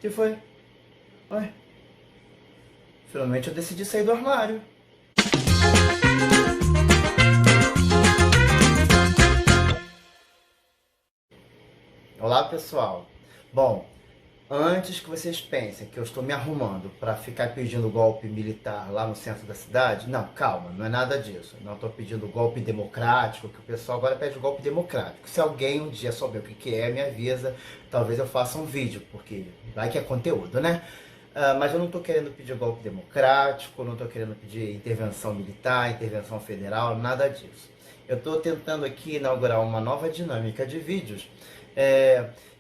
Que foi? Oi, finalmente eu decidi sair do armário. Olá, pessoal. Bom, antes que vocês pensem que eu estou me arrumando para ficar pedindo golpe militar lá no centro da cidade, não, calma, não é nada disso. Não estou pedindo golpe democrático, que o pessoal agora pede golpe democrático. Se alguém um dia souber o que é, me avisa, talvez eu faça um vídeo, porque vai que é conteúdo, né? Mas eu não estou querendo pedir golpe democrático, não estou querendo pedir intervenção militar, intervenção federal, nada disso. Eu estou tentando aqui inaugurar uma nova dinâmica de vídeos,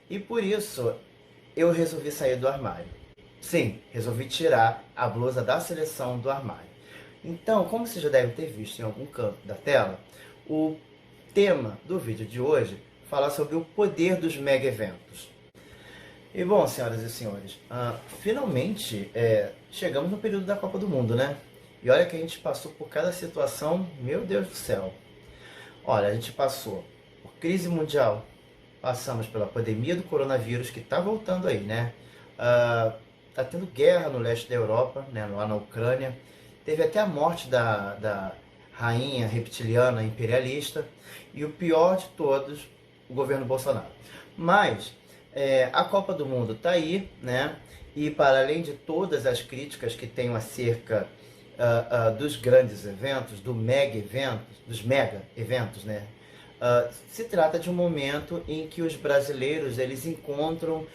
e por isso eu resolvi sair do armário. Sim, resolvi tirar a blusa da seleção do armário. Então, como vocês já devem ter visto em algum canto da tela, o tema do vídeo de hoje fala sobre o poder dos mega eventos. E bom, senhoras e senhores, finalmente chegamos no período da Copa do Mundo, né? E olha que a gente passou por cada situação, meu Deus do céu. Olha, a gente passou por crise mundial, passamos pela pandemia do coronavírus, que está voltando aí, né? Tá tendo guerra no leste da Europa, né? Lá na Ucrânia. Teve até a morte da rainha reptiliana imperialista. E o pior de todos, o governo Bolsonaro. Mas a Copa do Mundo está aí, né? E para além de todas as críticas que tenho acerca dos grandes eventos, dos mega eventos, né? Se trata de um momento em que os brasileiros eles encontram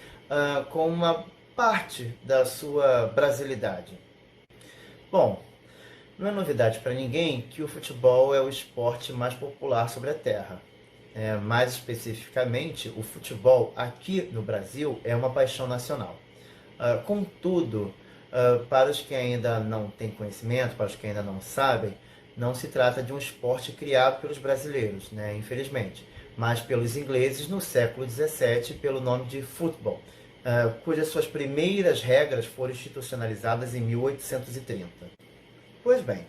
com uma parte da sua brasilidade. Bom, não é novidade para ninguém que o futebol é o esporte mais popular sobre a Terra. Mais especificamente, o futebol aqui no Brasil é uma paixão nacional. Contudo, para os que ainda não têm conhecimento, para os que ainda não sabem, não se trata de um esporte criado pelos brasileiros, né, infelizmente, mas pelos ingleses no século XVII pelo nome de futebol, cujas suas primeiras regras foram institucionalizadas em 1830. Pois bem,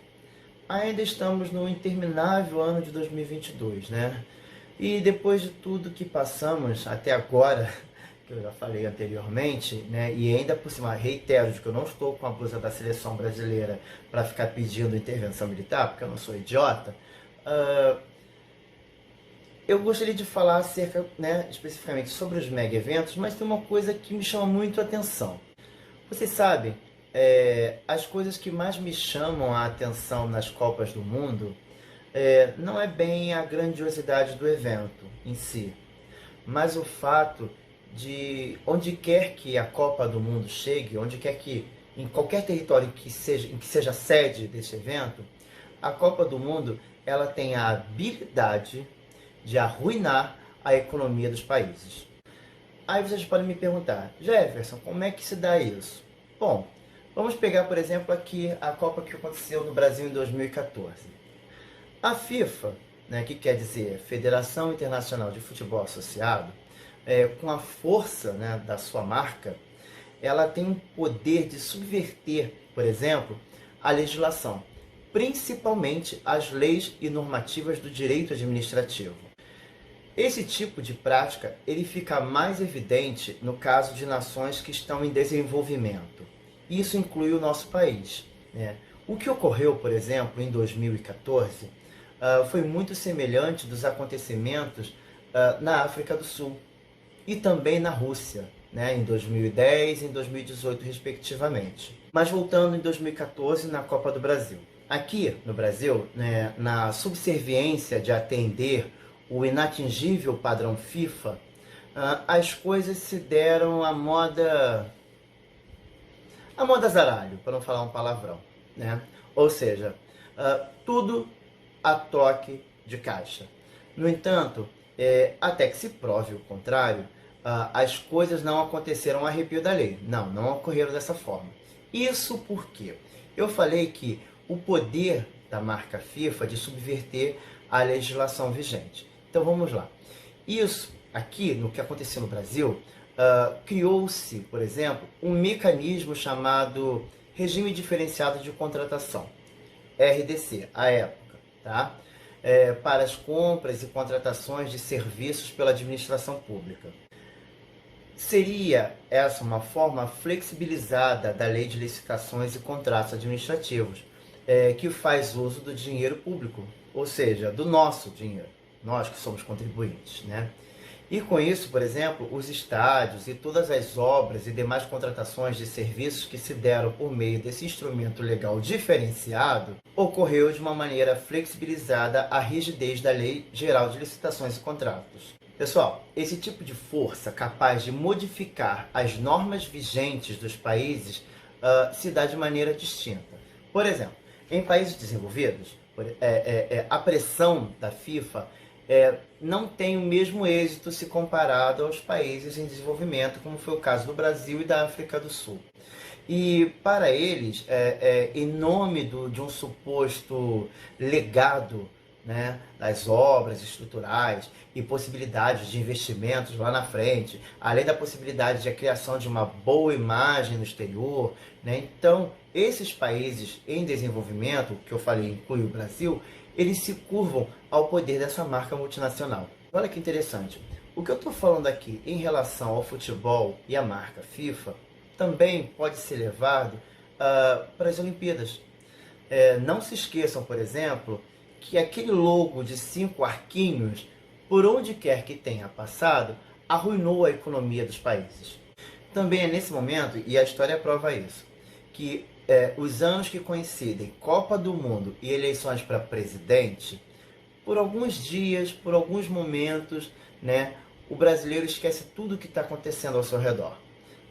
ainda estamos no interminável ano de 2022, né? E depois de tudo que passamos até agora, que eu já falei anteriormente, né, e ainda por cima reitero de que eu não estou com a blusa da seleção brasileira para ficar pedindo intervenção militar, porque eu não sou idiota, eu gostaria de falar acerca, né, especificamente sobre os mega eventos, mas tem uma coisa que me chama muito a atenção. Vocês sabem, as coisas que mais me chamam a atenção nas Copas do Mundo não é bem a grandiosidade do evento em si, mas o fato de onde quer que a Copa do Mundo chegue, onde quer que, em qualquer território em que seja sede desse evento, a Copa do Mundo ela tem a habilidade de arruinar a economia dos países. Aí vocês podem me perguntar, Jefferson, como é que se dá isso? Bom, vamos pegar, por exemplo, aqui a Copa que aconteceu no Brasil em 2014. A FIFA, né, que quer dizer Federação Internacional de Futebol Associado, com a força, né, da sua marca, ela tem o poder de subverter, por exemplo, a legislação, principalmente as leis e normativas do direito administrativo. Esse tipo de prática ele fica mais evidente no caso de nações que estão em desenvolvimento. Isso inclui o nosso país, né? O que ocorreu, por exemplo, em 2014, foi muito semelhante dos acontecimentos na África do Sul e também na Rússia, né, em 2010 e em 2018, respectivamente. Mas voltando em 2014, na Copa do Brasil. Aqui no Brasil, né, na subserviência de atender o inatingível padrão FIFA, as coisas se deram à moda zaralho, para não falar um palavrão, né? Ou seja, tudo a toque de caixa. No entanto, até que se prove o contrário, as coisas não aconteceram ao arrepio da lei. Não ocorreram dessa forma. Isso porque eu falei que o poder da marca FIFA de subverter a legislação vigente. Então vamos lá. Isso aqui, no que aconteceu no Brasil, criou-se, por exemplo, um mecanismo chamado Regime Diferenciado de Contratação, RDC, à época, tá? Para as compras e contratações de serviços pela administração pública. Seria essa uma forma flexibilizada da lei de licitações e contratos administrativos, que faz uso do dinheiro público, ou seja, do nosso dinheiro, nós que somos contribuintes, né? E com isso, por exemplo, os estádios e todas as obras e demais contratações de serviços que se deram por meio desse instrumento legal diferenciado, ocorreu de uma maneira flexibilizada à rigidez da Lei Geral de Licitações e Contratos. Pessoal, esse tipo de força capaz de modificar as normas vigentes dos países se dá de maneira distinta. Por exemplo, em países desenvolvidos, a pressão da FIFA não tem o mesmo êxito se comparado aos países em desenvolvimento, como foi o caso do Brasil e da África do Sul. E para eles, em nome de um suposto legado, né, das obras estruturais e possibilidades de investimentos lá na frente, além da possibilidade de a criação de uma boa imagem no exterior, né? Então, esses países em desenvolvimento, que eu falei inclui o Brasil, eles se curvam ao poder dessa marca multinacional. Olha que interessante. O que eu estou falando aqui em relação ao futebol e a marca FIFA também pode ser levado para as Olimpíadas. Não se esqueçam, por exemplo, que aquele logo de 5 arquinhos, por onde quer que tenha passado, arruinou a economia dos países. Também é nesse momento, e a história prova isso, que os anos que coincidem Copa do Mundo e eleições para presidente, por alguns dias, por alguns momentos, né, o brasileiro esquece tudo o que está acontecendo ao seu redor.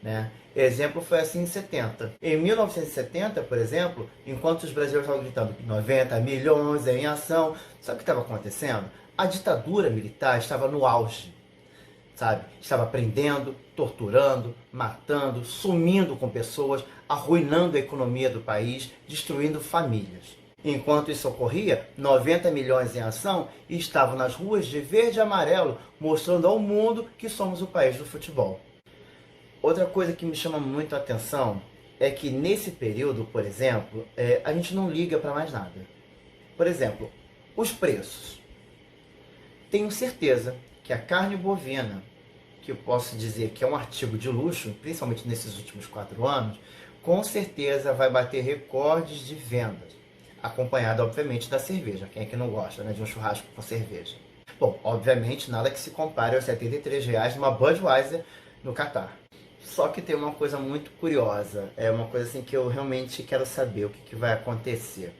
Né? Exemplo foi assim em 70. Em 1970, por exemplo, enquanto os brasileiros estavam gritando 90 milhões em ação, sabe o que estava acontecendo? A ditadura militar estava no auge, sabe? Estava prendendo, torturando, matando, sumindo com pessoas, arruinando a economia do país, destruindo famílias. Enquanto isso ocorria, 90 milhões em ação estavam nas ruas de verde e amarelo, mostrando ao mundo que somos o país do futebol. Outra coisa que me chama muito a atenção é que nesse período, por exemplo, a gente não liga para mais nada. Por exemplo, os preços. Tenho certeza que a carne bovina, que eu posso dizer que é um artigo de luxo, principalmente nesses últimos 4 anos, com certeza vai bater recordes de vendas, acompanhado, obviamente, da cerveja. Quem é que não gosta, né, de um churrasco com cerveja? Bom, obviamente, nada que se compare aos R$ 73 de uma Budweiser no Catar. Só que tem uma coisa muito curiosa, é uma coisa assim que eu realmente quero saber o que vai acontecer.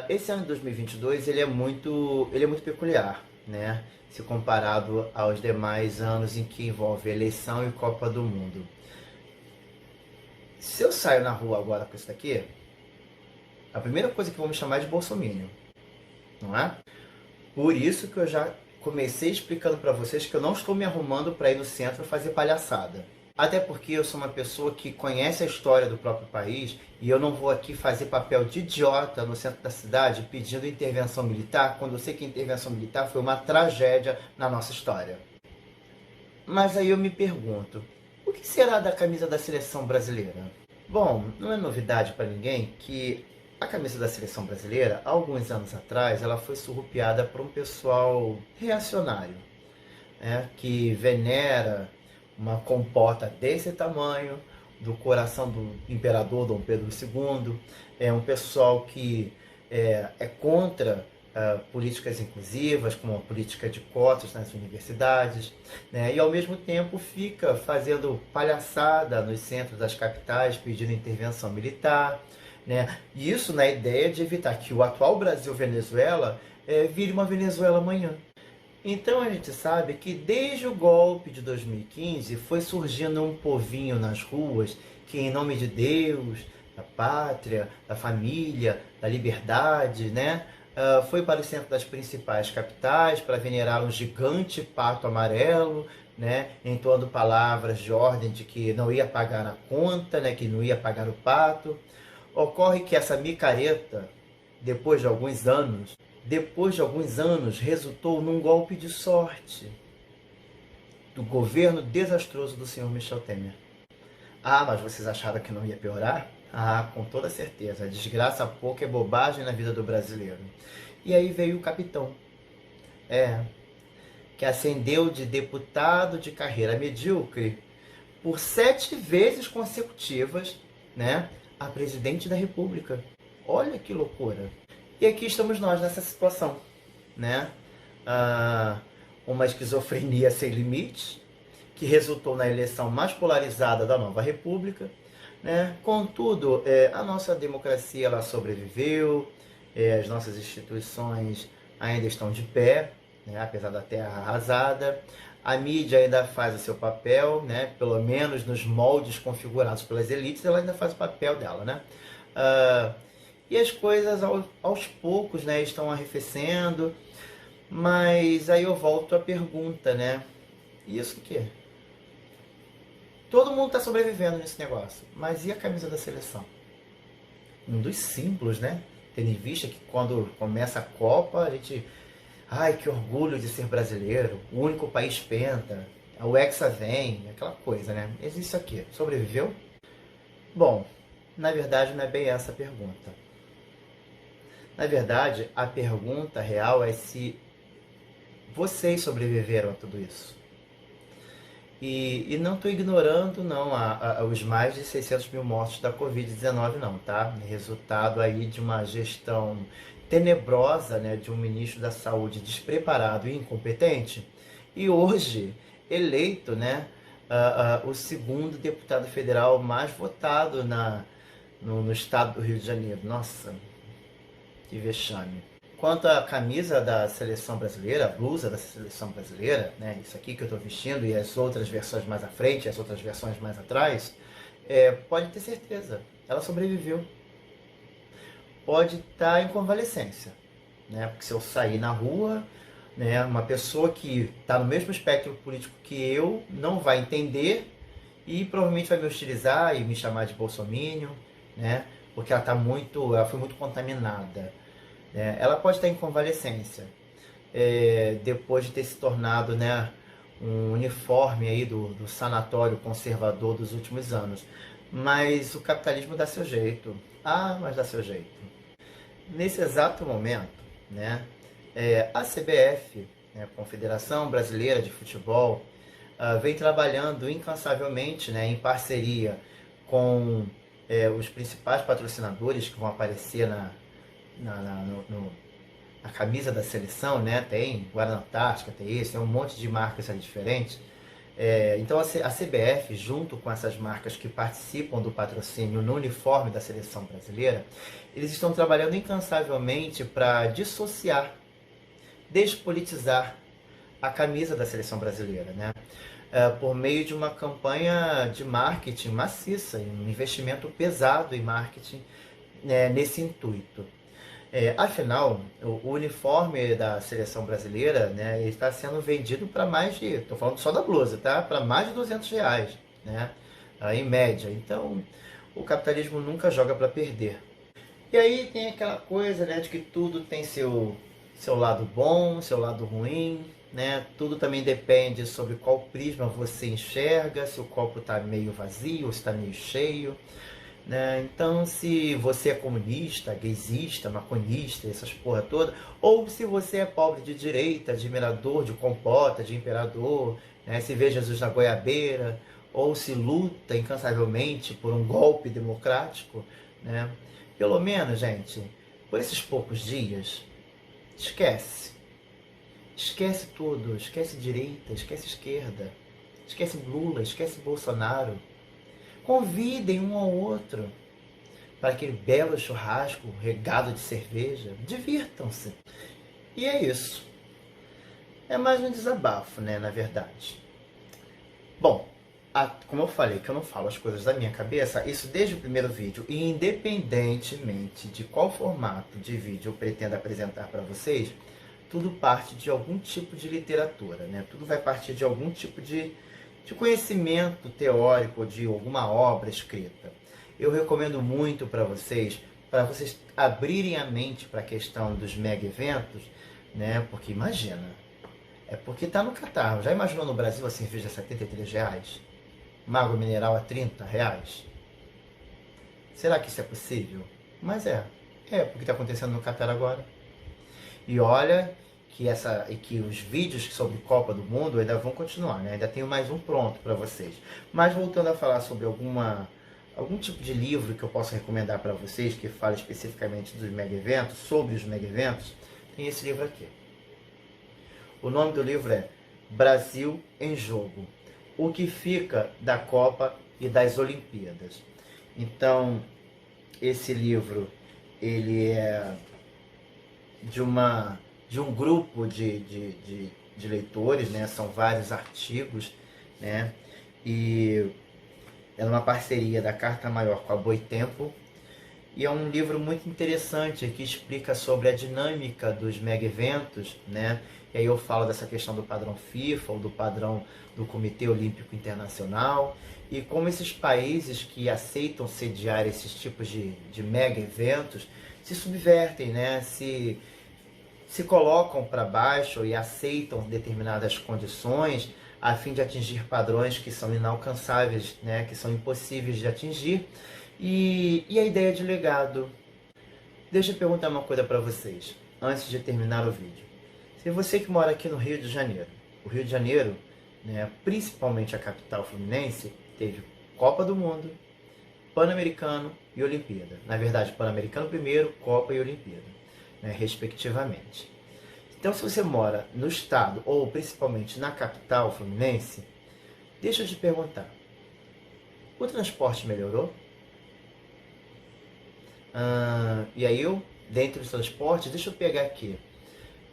Esse ano de 2022 ele é muito peculiar, né? Se comparado aos demais anos em que envolve eleição e Copa do Mundo. Se eu saio na rua agora com isso daqui, a primeira coisa que vão me chamar é de bolsominion, não é? Por isso que eu já comecei explicando para vocês que eu não estou me arrumando para ir no centro fazer palhaçada. Até porque eu sou uma pessoa que conhece a história do próprio país e eu não vou aqui fazer papel de idiota no centro da cidade pedindo intervenção militar, quando eu sei que a intervenção militar foi uma tragédia na nossa história. Mas aí eu me pergunto, o que será da camisa da seleção brasileira? Bom, não é novidade para ninguém que a camisa da seleção brasileira, há alguns anos atrás, ela foi surrupiada por um pessoal reacionário, né, que venera uma compota desse tamanho, do coração do imperador Dom Pedro II, é um pessoal que é contra políticas inclusivas, como a política de cotas nas universidades, né? E ao mesmo tempo fica fazendo palhaçada nos centros das capitais, pedindo intervenção militar, né? E isso na ideia de evitar que o atual Brasil-Venezuela vire uma Venezuela amanhã. Então a gente sabe que desde o golpe de 2015 foi surgindo um povinho nas ruas que, em nome de Deus, da pátria, da família, da liberdade, né, foi para o centro das principais capitais para venerar um gigante pato amarelo, né, entoando palavras de ordem de que não ia pagar a conta, né, que não ia pagar o pato. Ocorre que essa micareta, depois de alguns anos, resultou num golpe de sorte do governo desastroso do senhor Michel Temer. Ah, mas vocês acharam que não ia piorar? Ah, com toda certeza. A desgraça pouco é bobagem na vida do brasileiro. E aí veio o capitão, que ascendeu de deputado de carreira medíocre por 7 vezes consecutivas, né, a presidente da República. Olha que loucura. E aqui estamos nós nessa situação, né? Uma esquizofrenia sem limites, que resultou na eleição mais polarizada da nova república, né? Contudo, a nossa democracia ela sobreviveu, as nossas instituições ainda estão de pé, né? Apesar da terra arrasada. A mídia ainda faz o seu papel, né? Pelo menos nos moldes configurados pelas elites, ela ainda faz o papel dela, né? E as coisas aos poucos, né, estão arrefecendo, mas aí eu volto à pergunta, né? Isso o quê? Todo mundo está sobrevivendo nesse negócio, mas e a camisa da seleção? Um dos símbolos, né? Tendo em vista que quando começa a Copa, a gente... Ai, que orgulho de ser brasileiro, o único país penta, o Hexa vem, aquela coisa, né? Existe isso aqui. Sobreviveu? Bom, na verdade não é bem essa a pergunta. Na verdade, a pergunta real é se vocês sobreviveram a tudo isso. E não estou ignorando não os mais de 600 mil mortos da Covid-19 não, tá? Resultado aí de uma gestão tenebrosa, né, de um ministro da Saúde despreparado e incompetente, e hoje eleito, né, o segundo deputado federal mais votado no estado do Rio de Janeiro. Nossa, que vexame. Quanto à camisa da seleção brasileira, a blusa da seleção brasileira, né, isso aqui que eu estou vestindo e as outras versões mais à frente, as outras versões mais atrás, pode ter certeza, ela sobreviveu. Pode estar em convalescência, né, porque se eu sair na rua, né, uma pessoa que está no mesmo espectro político que eu não vai entender e provavelmente vai me hostilizar e me chamar de bolsominion, né, porque ela foi muito contaminada. Ela pode estar em convalescência, depois de ter se tornado, né, um uniforme aí do sanatório conservador dos últimos anos. Mas o capitalismo dá seu jeito. Mas dá seu jeito. Nesse exato momento, né, a CBF, né, Confederação Brasileira de Futebol, vem trabalhando incansavelmente, né, em parceria com os principais patrocinadores que vão aparecer na camisa da seleção, né? Tem Guaraná Antártica, tem um monte de marcas ali diferentes. Então a CBF, junto com essas marcas que participam do patrocínio no uniforme da seleção brasileira, eles estão trabalhando incansavelmente para dissociar, despolitizar a camisa da seleção brasileira, né? Por meio de uma campanha de marketing maciça, um investimento pesado em marketing, né, nesse intuito. Afinal, o uniforme da seleção brasileira, né, está sendo vendido para mais de, estou falando só da blusa, tá? Para mais de R$ 200, né? Em média. Então, o capitalismo nunca joga para perder. E aí tem aquela coisa, né, de que tudo tem seu lado bom, seu lado ruim, né? Tudo também depende sobre qual prisma você enxerga, se o copo está meio vazio ou se está meio cheio. Né? Então, se você é comunista, gaysista, maconista, essas porra toda, ou se você é pobre de direita, admirador de compota, de imperador, né? Se vê Jesus na goiabeira, ou se luta incansavelmente por um golpe democrático, né? Pelo menos, gente, por esses poucos dias, esquece. Esquece tudo, esquece direita, esquece esquerda, esquece Lula, esquece Bolsonaro. Convidem um ao outro para aquele belo churrasco regado de cerveja. Divirtam-se. E é isso. É mais um desabafo, né, na verdade. Bom, como eu falei que eu não falo as coisas da minha cabeça, isso desde o primeiro vídeo, e independentemente de qual formato de vídeo eu pretendo apresentar para vocês, tudo parte de algum tipo de literatura, né? Tudo vai partir de algum tipo de conhecimento teórico, de alguma obra escrita. Eu recomendo muito para vocês abrirem a mente para a questão dos mega eventos, né? Porque imagina, porque está no Catar. Já imaginou no Brasil a cerveja a R$ 73? Uma água mineral a R$ 30? Será que isso é possível? Mas porque está acontecendo no Catar agora. E olha que os vídeos sobre Copa do Mundo ainda vão continuar, né? Ainda tenho mais um pronto para vocês. Mas voltando a falar sobre algum tipo de livro que eu possa recomendar para vocês, que fala especificamente dos mega eventos, sobre os mega eventos, tem esse livro aqui. O nome do livro é Brasil em Jogo: o que fica da Copa e das Olimpíadas. Então, esse livro, ele é de um grupo de leitores, né? São vários artigos, né? E é uma parceria da Carta Maior com a Boitempo. E é um livro muito interessante que explica sobre a dinâmica dos mega eventos, né? E aí eu falo dessa questão do padrão FIFA ou do padrão do Comitê Olímpico Internacional e como esses países que aceitam sediar esses tipos de mega eventos se subvertem, né? Se colocam para baixo e aceitam determinadas condições a fim de atingir padrões que são inalcançáveis, né? Que são impossíveis de atingir. E a ideia de legado. Deixa eu perguntar uma coisa para vocês, antes de terminar o vídeo. Se você que mora aqui no Rio de Janeiro, o Rio de Janeiro, né, principalmente a capital fluminense, teve Copa do Mundo, Pan-Americano e Olimpíada. Na verdade, Pan-Americano primeiro, Copa e Olimpíada, né, respectivamente. Então, se você mora no estado, ou principalmente na capital fluminense, deixa eu te perguntar, o transporte melhorou? E aí dentro dos transportes, deixa eu pegar aqui.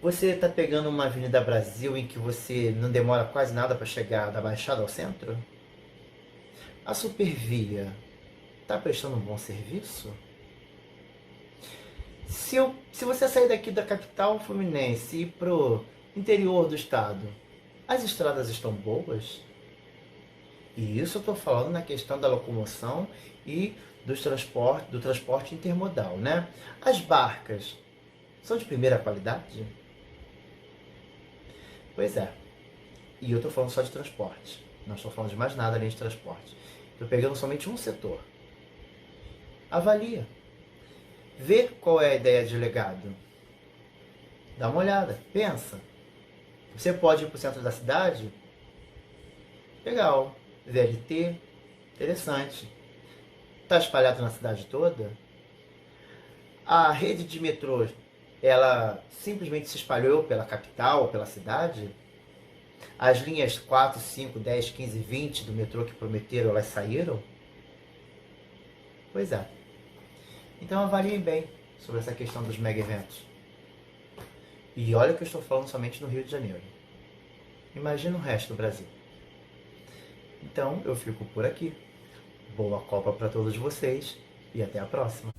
Você está pegando uma Avenida Brasil em que você não demora quase nada para chegar da Baixada ao centro? A Supervia está prestando um bom serviço? Se você sair daqui da capital fluminense e ir para o interior do estado, as estradas estão boas? E isso eu estou falando na questão da locomoção e do transporte intermodal, né? As barcas são de primeira qualidade? Pois é. E eu estou falando só de transporte. Não estou falando de mais nada além de transporte. Estou pegando somente um setor. Avalia. Vê qual é a ideia de legado. Dá uma olhada. Pensa. Você pode ir para o centro da cidade? Legal. VLT? Interessante. Está espalhado na cidade toda? A rede de metrô, ela simplesmente se espalhou pela capital, pela cidade? As linhas 4, 5, 10, 15, 20 do metrô que prometeram, elas saíram? Pois é. Então avaliem bem sobre essa questão dos mega eventos. E olha que eu estou falando somente no Rio de Janeiro. Imagina o resto do Brasil. Então eu fico por aqui. Boa Copa para todos vocês e até a próxima.